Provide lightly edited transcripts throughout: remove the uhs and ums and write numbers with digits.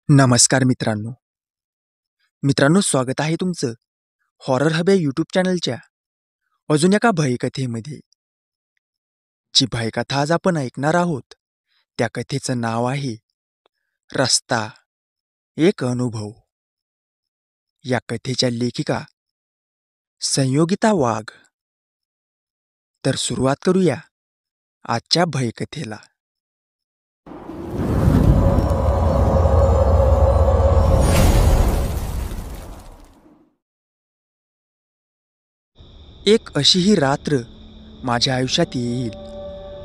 नमस्कार मित्रांनो. मित्रांनो, स्वागत आहे तुमचं हॉरर हब या यूट्यूब चॅनलच्या अजून एका भयकथेमध्ये. जी भयकथा आज आपण ऐकणार आहोत त्या कथेचं नाव आहे रस्ता, एक अनुभव. या कथेच्या लेखिका संयोगिता वाघ. तर सुरुवात करूया आजच्या भयकथेला. एक अशीही रात्र माझ्या आयुष्यात येईल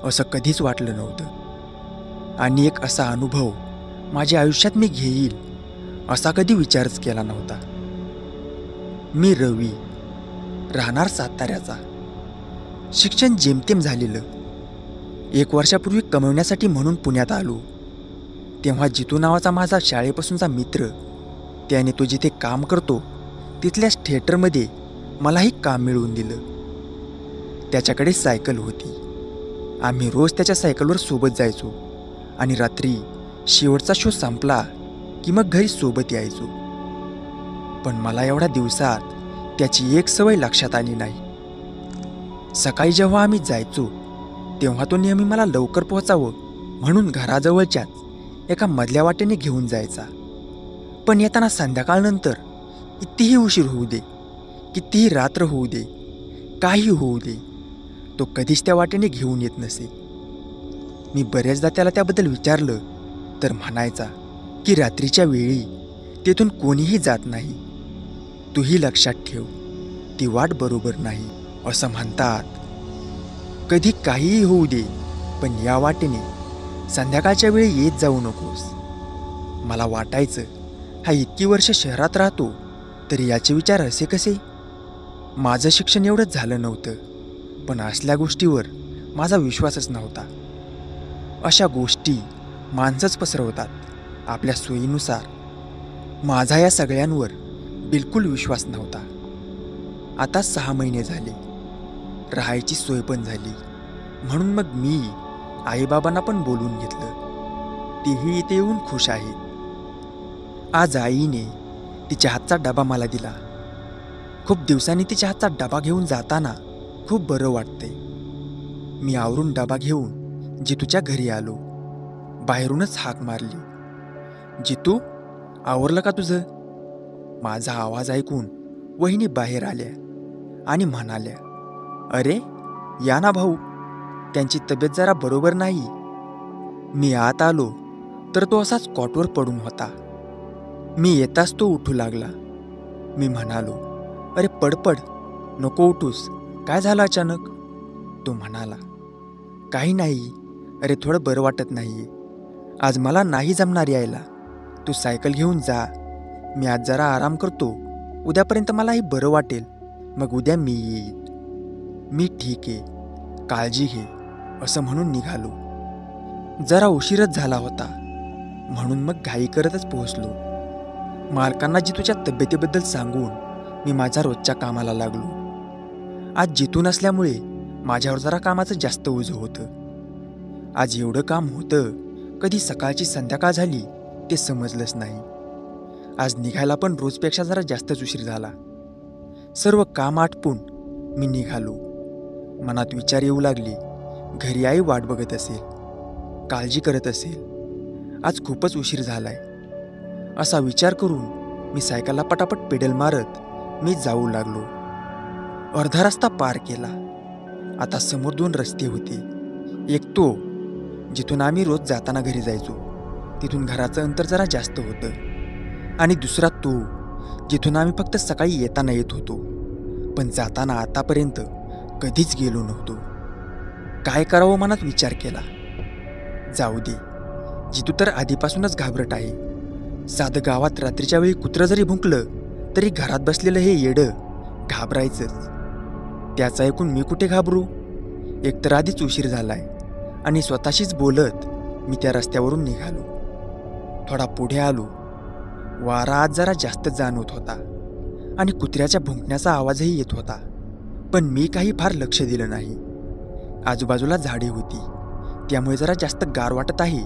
असं कधीच वाटलं नव्हतं, आणि एक असा अनुभव माझ्या आयुष्यात मी घेईल असा कधी विचारच केला नव्हता. मी रवी, राहणार साताऱ्याचा. शिक्षण जेमतेम झालेलं. 1 वर्षापूर्वी कमवण्यासाठी म्हणून पुण्यात आलो. तेव्हा जितू नावाचा माझा शाळेपासूनचा मित्र, त्याने तो जिथे काम करतो तिथल्याच थिएटरमध्ये मलाही काम मिळवून दिलं. त्याच्याकडे सायकल होती. आम्ही रोज त्याच्या सायकलवर सोबत जायचो आणि रात्री शेवटचा शो संपला की मग घरी सोबत यायचो. पण मला एवढ्या दिवसात त्याची एक सवय लक्षात आली नाही. सकाळी जेव्हा आम्ही जायचो तेव्हा तो नेहमी मला लवकर पोहोचावं म्हणून घराजवळच्याच एका मधल्या वाटेने घेऊन जायचा. पण येताना संध्याकाळनंतर कितीही उशीर होऊ दे, कितीही रात्र होऊ दे, काही होऊ दे, तो कधीच त्या वाटेने घेऊन येत नसे. मी बऱ्याचदा त्याला त्याबद्दल विचारलं तर म्हणायचा की रात्रीच्या वेळी तेथून कोणीही जात नाही. तूही लक्षात ठेव, ती वाट बरोबर नाही. असं म्हणतात, कधी काहीही होऊ दे पण या वाटेने संध्याकाळच्या वेळी येत जाऊ नकोस. मला वाटायचं, हा इतकी वर्ष शहरात राहतो तरी याचे विचार असे कसे. माझं शिक्षण एवढंच झालं नव्हतं, पण असल्या गोष्टीवर माझा विश्वासच नव्हता. अशा गोष्टी माणसंच पसरवतात आपल्या सोयीनुसार. माझा या सगळ्यांवर बिलकुल विश्वास नव्हता. आता 6 महिने झाले. राहायची सोय पण झाली, म्हणून मग मी आईबाबांना पण बोलवून घेतलं. तेही इथे येऊन खुश आहेत. आज आईने तिच्या हातचा डबा मला दिला. खूप दिवसांनी तिच्या हातचा डबा घेऊन जाताना खूप बरं वाटते. मी आवरून डबा घेऊन जितूच्या घरी आलो. बाहेरूनच हाक मारली, जितू, आवरलं का तुझं? माझा आवाज ऐकून वहिनी बाहेर आल्या आणि म्हणाल्या, अरे या ना भाऊ, त्यांची तब्येत जरा बरोबर नाही. मी आत आलो तर तो असाच कॉटवर पडून होता. मी येताच तो उठू लागला. मी म्हणालो, अरे पडपड, नको उठूस, काय झालं अचानक? तो म्हणाला, काही नाही, अरे थोडं बरं वाटत नाहीये. आज मला नाही जमणार यायला. तू सायकल घेऊन जा. मी आज जरा आराम करतो. उद्यापर्यंत मलाही बरं वाटेल, मग उद्या मी येईन. मी ठीक आहे, काळजी घे, असं म्हणून निघालो. जरा उशीरच झाला होता, म्हणून मग घाई करतच पोहोचलो. मालकांना जितूच्या तब्येतीबद्दल सांगून मी माझ्या रोजच्या कामाला लागलो. आज जितू नसल्यामुळे माझ्यावर जरा कामाचं जास्त ओझं होतं. आज एवढं काम होतं, कधी सकाळची संध्याकाळ झाली ते समजलंच नाही. आज निघायला पण रोजपेक्षा जरा जास्तच उशीर झाला. सर्व काम आटपून मी निघालो. मनात विचार येऊ लागले, घरी आई वाट बघत असेल, काळजी करत असेल, आज खूपच उशीर झालाय. असा विचार करून मी सायकलला पटापट पेडल मारत मी जाऊ लागलो. अर्धा रस्ता पार केला. आता समोर 2 रस्ते होते. एक तो जिथून आम्ही रोज जाताना घरी जायचो, तिथून घराचं अंतर जरा जास्त होतं, आणि दुसरा तो जिथून आम्ही फक्त सकाळी येताना येत होतो, पण जाताना आतापर्यंत कधीच गेलो नव्हतो. काय करावं मनात विचार केला. जाऊ दे, जितू तर आधीपासूनच घाबरट आहे. साधं गावात रात्रीच्या वेळी कुत्रं जरी भुंकलं तरी घरात बसलेलं हे येडं घाबरायचंच. त्याचं ऐकून मी कुठे घाबरू. एकतर आधीच उशीर झालाय, आणि स्वतःशीच बोलत मी त्या रस्त्यावरून निघालो. थोडा पुढे आलो. वारा आज जरा जास्त जाणवत होता आणि कुत्र्याच्या भुंकण्याचा आवाजही येत होता, पण मी काही फार लक्ष दिलं नाही. आजूबाजूला झाडे होती, त्यामुळे जरा जास्त गार वाटत आहे,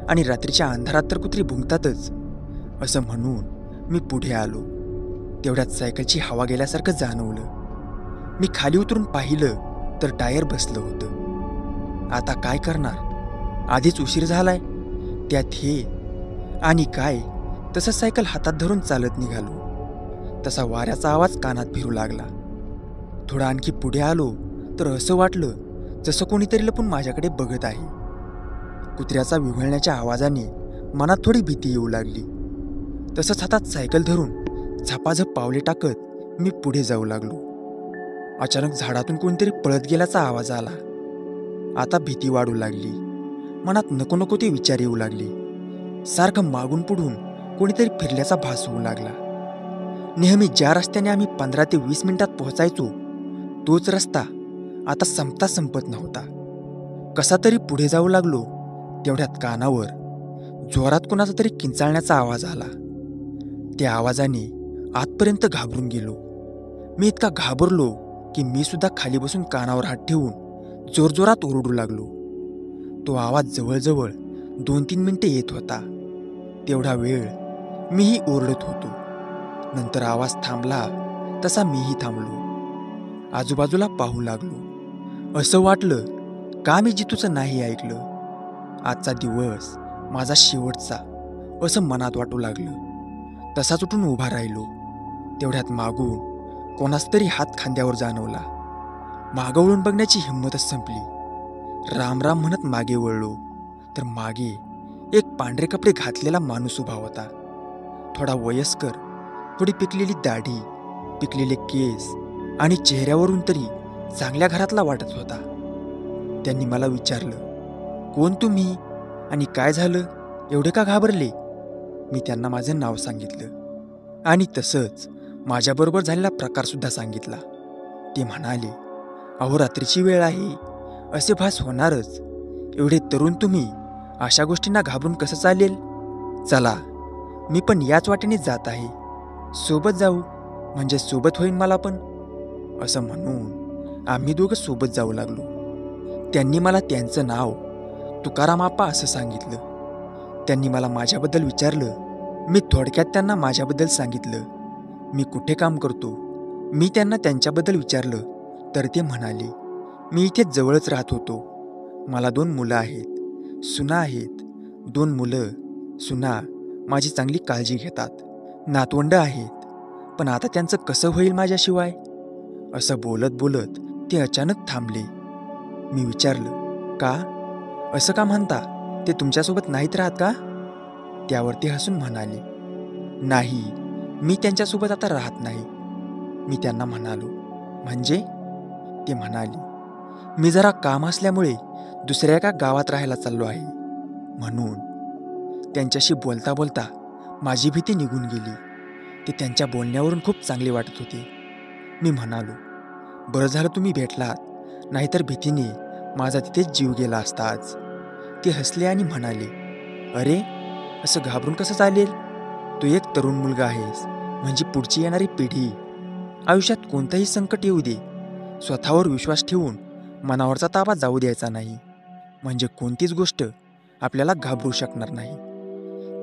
आणि रात्रीच्या अंधारात तर कुत्री भुंकतातच. असं म्हणून मी पुढे आलो. तेवढ्यात सायकलची हवा गेल्यासारखं जाणवलं. मी खाली उतरून पाहिलं तर टायर बसलं होतं. आता काय करणार? आधीच उशीर झालाय, त्यात हे आणि काय. तसंच सायकल हातात धरून चालत निघालो. तसा वाऱ्याचा आवाज कानात फिरू लागला. थोडा आणखी पुढे आलो तर असं वाटलं जसं कोणीतरी लपून माझ्याकडे बघत आहे. कुत्र्याचा विव्हळण्याच्या आवाजाने मनात थोडी भीती येऊ लागली. तसंच हातात सायकल धरून झपाझप पावले टाकत मी पुढे जाऊ लागलो. अचानक झाडातून कोणीतरी पळत गेल्याचा आवाज आला. आता भीती वाढू लागली. मनात नको नको ते विचार येऊ लागले. सारखं मागून पुढून कोणीतरी फिरल्याचा भास होऊ लागला. नेहमी ज्या रस्त्याने आम्ही 15 ते 20 मिनिटात पोहोचायचो तोच रस्ता आता संपता संपत नव्हता. कसा तरी पुढे जाऊ लागलो. तेवढ्यात कानावर जोरात कोणाचा तरी किंचाळण्याचा आवाज आला. त्या आवाजाने आतपर्यंत घाबरून गेलो. मी इतका घाबरलो की मी सुद्धा खाली बसून कानावर हात ठेवून जोरजोरात ओरडू लागलो. तो आवाज जवळजवळ 2-3 मिनिटे येत होता. तेवढा वेळ मीही ओरडत होतो. नंतर आवाज थांबला तसा मीही थांबलो. आजूबाजूला पाहू लागलो. असं वाटलं का मी जितूचं नाही ऐकलं. आजचा दिवस माझा शेवटचा असं मनात वाटू लागलं. तसाच उठून उभा राहिलो. तेवढ्यात मागून कोणास तरी हात खांद्यावर जाणवला. मागं वळून बघण्याची हिंमतच संपली. राम राम म्हणत मागे वळलो तर मागे एक पांढरे कपडे घातलेला माणूस उभा होता. थोडा वयस्कर, थोडी पिकलेली दाढी, पिकलेले केस आणि चेहऱ्यावरून तरी चांगल्या घरातला वाटत होता. त्यांनी मला विचारलं, कोण तुम्ही आणि काय झालं, एवढे का घाबरले? मी त्यांना माझं नाव सांगितलं आणि तसंच माझ्याबरोबर झालेला प्रकारसुद्धा सांगितला. ते म्हणाले, अहो रात्रीची वेळ आहे, असे भास होणारच. एवढे तरुण तुम्ही अशा गोष्टींना घाबरून कसं चालेल? चला, मी पण याच वाटेने जात आहे. सोबत जाऊ, म्हणजे सोबत होईन मला पण. असं म्हणून आम्ही दोघं सोबत जाऊ लागलो. त्यांनी मला त्यांचं नाव तुकाराम आप्पा असं सांगितलं. त्यांनी मला माझ्याबद्दल विचारलं. मी थोडक्यात त्यांना माझ्याबद्दल सांगितलं. मी कुठे काम करतो. मी त्यांना त्यांच्याबद्दल विचारलं तर ते म्हणाले, मी इथे जवळच राहत होतो. मला 2 मुलं आहेत, सुना आहेत. 2 मुलं सुना माझी चांगली काळजी घेतात. नातवंड आहेत, पण आता त्यांचं कसं होईल माझ्याशिवाय? असं बोलत बोलत ते अचानक थांबले. मी विचारलं, का? असं का म्हणता? ते तुमच्यासोबत नाहीत राहत का? त्यावर ते हसून म्हणाले, नाही, मी त्यांच्यासोबत आता राहत नाही. मी त्यांना म्हणालो, म्हणजे? ते म्हणाले, मी जरा काम असल्यामुळे दुसऱ्या एका गावात राहायला चाललो आहे म्हणून. त्यांच्याशी बोलता बोलता माझी भीती निघून गेली. ते त्यांच्या बोलण्यावरून खूप चांगले वाटत होते. मी म्हणालो, बरं झालं तुम्ही भेटलात, नाहीतर भीतीने माझा तिथेच जीव गेला असता आज. ते हसले आणि म्हणाले, अरे असं घाबरून कसं चालेल? तू एक तरुण मुलगा आहेस, म्हणजे पुढची येणारी पिढी. आयुष्यात कोणतंही संकट येऊ दे, स्वतःवर विश्वास ठेवून मनावरचा ताबा जाऊ द्यायचा नाही, म्हणजे कोणतीच गोष्ट आपल्याला घाबरू शकणार नाही.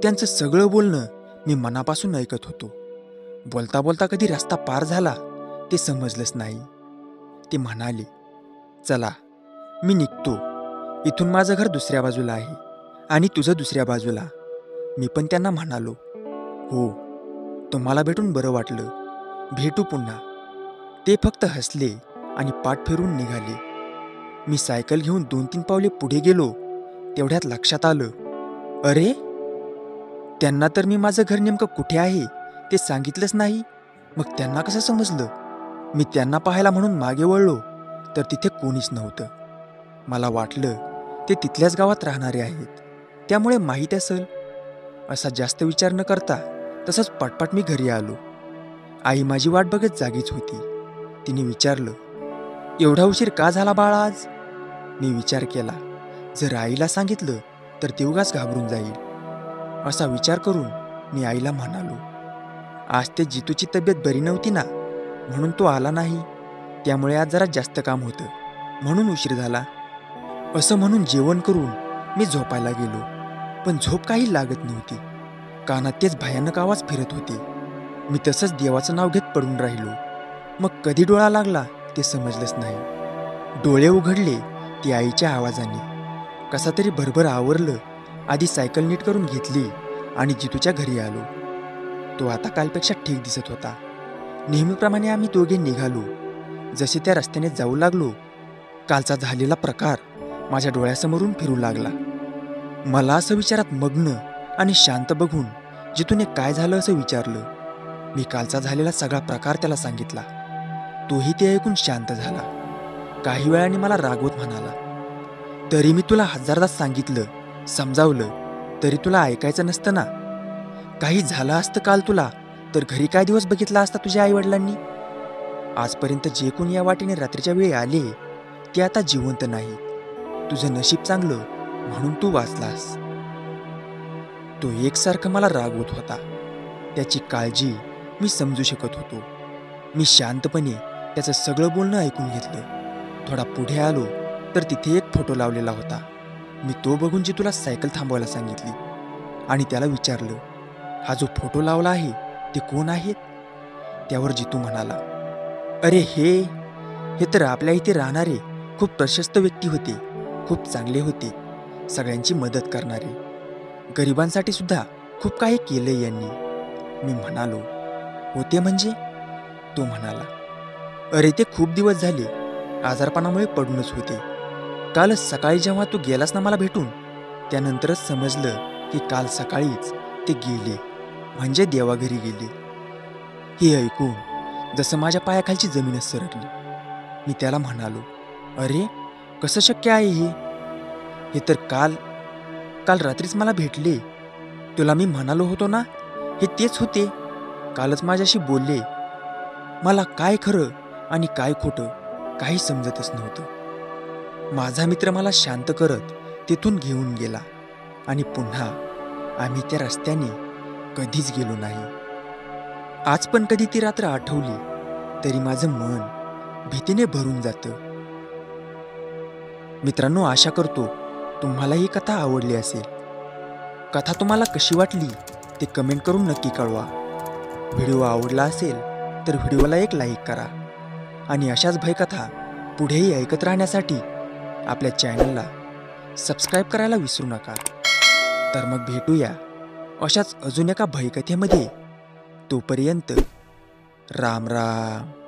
त्यांचं सगळं बोलणं मी मनापासून ऐकत होतो. बोलता बोलता कधी रस्ता पार झाला ते समजलंच नाही. ते म्हणाले, चला मी निघतो. इथून माझं घर दुसऱ्या बाजूला आहे आणि तुझं दुसऱ्या बाजूला. मी पण त्यांना म्हणालो, हो, तुम्हाला भेटून बरं वाटलं, भेटू पुन्हा. ते फक्त हसले आणि पाठ फिरून निघाले. मी सायकल घेऊन 2-3 पावले पुढे गेलो. तेवढ्यात लक्षात आलं, अरे त्यांना तर मी माझं घर नेमकं कुठे आहे ते सांगितलंच नाही. मग त्यांना कसं समजलं? मी त्यांना पाहायला म्हणून मागे वळलो तर तिथे कोणीच नव्हतं. मला वाटलं ते तिथल्याच गावात राहणारे आहेत, त्यामुळे माहीत असेल. असा जास्त विचार न करता तसंच पटपट मी घरी आलो. आई माझी वाट बघत जागीच होती. तिने विचारलं, एवढा उशीर का झाला बाळा आज? मी विचार केला, जर आईला सांगितलं तर ती उगाच घाबरून जाईल. असा विचार करून मी आईला म्हणालो, आज ते जितूची तब्येत बरी नव्हती ना, म्हणून तो आला नाही. त्यामुळे आज जरा जास्त काम होतं म्हणून उशीर झाला. असं म्हणून जेवण करून मी झोपायला गेलो, पण झोप काही लागत नव्हती. कानात तेच भयानक आवाज फिरत होते. मी तसंच देवाचं नाव घेत पडून राहिलो. मग कधी डोळा लागला ते समजलंच नाही. डोळे उघडले ती आईच्या आवाजाने. कसा तरी भरभर आवरलं. आधी सायकल नीट करून घेतली आणि जितूच्या घरी आलो. तो आता कालपेक्षा ठीक दिसत होता. नेहमीप्रमाणे आम्ही दोघे निघालो. जसे त्या रस्त्याने जाऊ लागलो, कालचा झालेला प्रकार माझ्या डोळ्यासमोरून फिरू लागला. मला असं विचारात मग्न आणि शांत बघून जितूने काय झालं असं विचारलं. मी कालचा झालेला सगळा प्रकार त्याला सांगितला. तोही ते ऐकून शांत झाला. काही वेळाने मला रागवत म्हणाला, तरी मी तुला हजारदा सांगितलं, समजावलं, तरी तुला ऐकायचं नसतं ना. काही झालं असतं काल तुला तर घरी काय दिवस बघितला असता तुझ्या आईवडिलांनी. आजपर्यंत जे कोणी या वाटेने रात्रीच्या वेळी आले ते आता जिवंत नाही. तुझं नशीब चांगलं म्हणून तू वाचलास. तो एकसारखं मला रागवत होता. त्याची काळजी मी समजू शकत होतो. मी शांतपणे त्याचं सगळं बोलणं ऐकून घेतलं. थोडा पुढे आलो तर तिथे एक फोटो लावलेला होता. मी तो बघून जितूला सायकल थांबवायला सांगितली आणि त्याला विचारलं, हा जो फोटो लावला आहे ते कोण आहेत? त्यावर जितू म्हणाला, अरे हे तर आपल्या इथे राहणारे खूप प्रशस्त व्यक्ती होते. खूप चांगले होते. सगळ्यांची मदत करणारे. गरिबांसाठी सुद्धा खूप काही केलंय यांनी. मी म्हणालो, होते म्हणजे? तो म्हणाला, अरे ते खूप दिवस झाले आजारपणामुळे पडूनच होते. कालच सकाळी जेव्हा तू गेलास ना मला भेटून, त्यानंतरच समजलं की काल सकाळीच ते गेले, म्हणजे देवाघरी गेले. हे ऐकून जसं माझ्या पायाखालची जमीनच सरकली. मी त्याला म्हणालो, अरे कसं शक्य आहे हे? हे तर काल रात्रीच मला भेटले. तुला मी म्हणालो होतो ना, हे तेच होते. कालच माझ्याशी बोलले. मला काय खरं आणि काय खोटं काही समजतच नव्हतं. माझा मित्र मला शांत करत तिथून घेऊन गेला आणि पुन्हा आम्ही त्या रस्त्याने कधीच गेलो नाही. आज पण कधी ती रात्र आठवली तरी माझं मन भीतीने भरून जातं. मित्रांनो, आशा करतो तुम्हाला ही कथा आवडली असेल. कथा तुम्हाला कशी वाटली ते कमेंट करून नक्की कळवा. व्हिडिओ आवडला असेल तर व्हिडिओला एक लाईक करा आणि अशाच भयकथा पुढेही ऐकत राहण्यासाठी आपल्या चॅनलला सबस्क्राईब करायला विसरू नका. तर मग भेटूया अशाच अजून एका भयकथेमध्ये. तोपर्यंत राम राम.